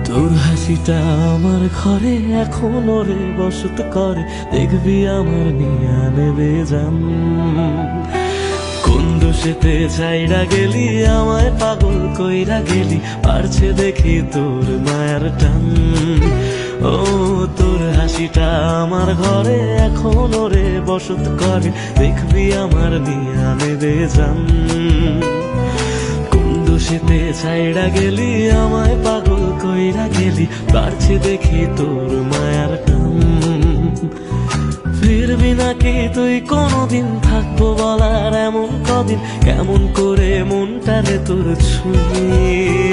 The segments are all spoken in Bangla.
তোর হাসিটা আমার ঘরে এখনো রে বসত করে, দেখবি আমার নিয়া নেবে জান। কোন দোষেতে ছাইড়া গেলি আমায় পাগল কইরা গেলি, পারছে দেখি তোর মায়ার টান। ও তোর হাসিটা আমার ঘরে এখনো রে বসত করে, দেখবি আমার নিয়া নেবে জান। দোষেতে ছাইড়া গেলি আমায় পাগল কইরা গেলি, পারছি দেখি তোর মায়ার টান। ফিরবি নাকি তুই কোনদিন, থাকবো বলার এমন কদিন, কেমন করে মনটারে তোর ছুঁয়ে।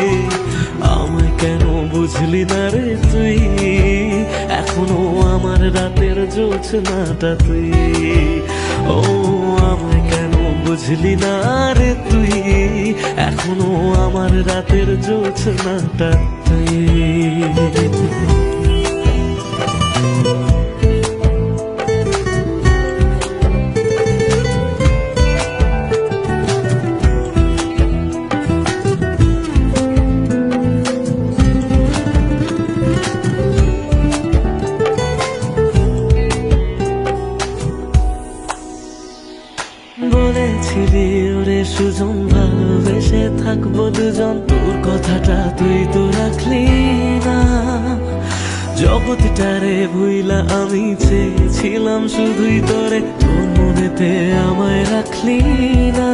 আমায় কেন বুঝলি না রে তুই, এখনো আমার রাতের জোছনাটা তুই। ও আমায় কেন বুঝলি না রে তুই, এখনো আমার রাতের জোছনাটা তুই। বলেছিলি ওরে সুজন ভালোবেসে থাকবো দুজন, তোর কথাটা তুই তো রাখলি না। জগৎটারে ভুইলা আমি চেয়েছিলাম শুধুই তোরে, তোর মনেতে আমায় রাখলি না।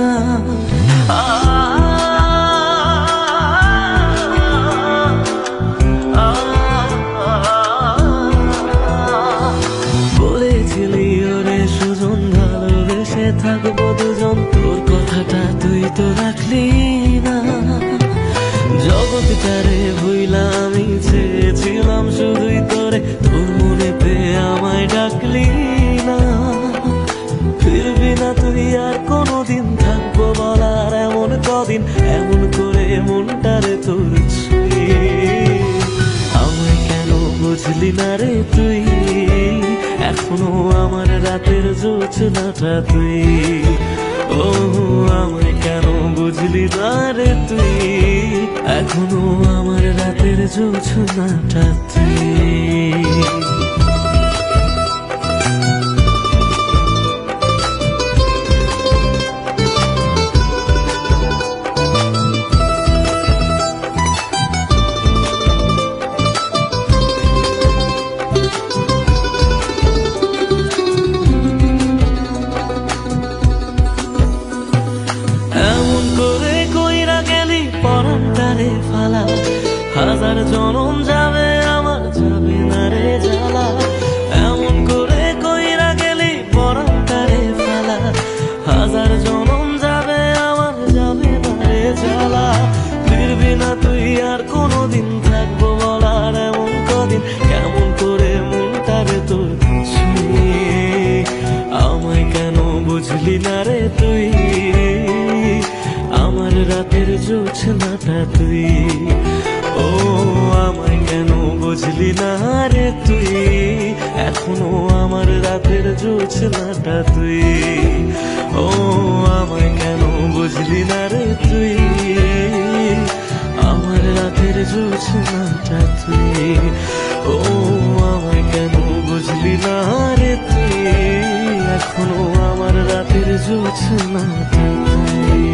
বলেছিলি ওরে সুজন ভালোবেসে থাকবো দুজন, তোর কথাটা তুই তো রাখলি না। জগৎটারে ভুইলা আমি চেয়েছিলাম শুধুই তোরে, তোর মনেতে আমায় ডাকলি না। ফিরবি না তুই আর কোনদিন, থাকবো বলার এমন কদিন, এমন করে মনটারে তোর ছুঁয়ে। আমায় কেন বুঝলি না রে তুই, এখনো আমার রাতের জোছনাটা তুই। ও আমায় কেন বুঝলি না রে তুই, এখনো আমার রাতের জোছনাটা তুই। পরানটারে ফালা, হাজার জনম যাবে আমার যাবে না রে জ্বালা। এমন করে কইরা গেলি পরানটারে ফালা, হাজার জনম যাবে আমার যাবে না রে জ্বালা। ফিরবি না তুই আর কোনদিন, থাকবো বলার এমন কদিন, কেমন করে মনটারে তোর ছুঁয়ে। আমায় কেন বুঝলি না রে তুই, আমার রাতের জোছনাটা তুই। ও আমায় কেন বুঝলি না রে তুই, এখনো আমার রাতের জোছনাটা তুই। ও আমায় কেন বুঝলি না রে তুই, আমার রাতের জোছনাটা তুই। ও আমায় কেন বুঝলি না রে তুই, এখনো আমার রাতের জোছনাটা তুই।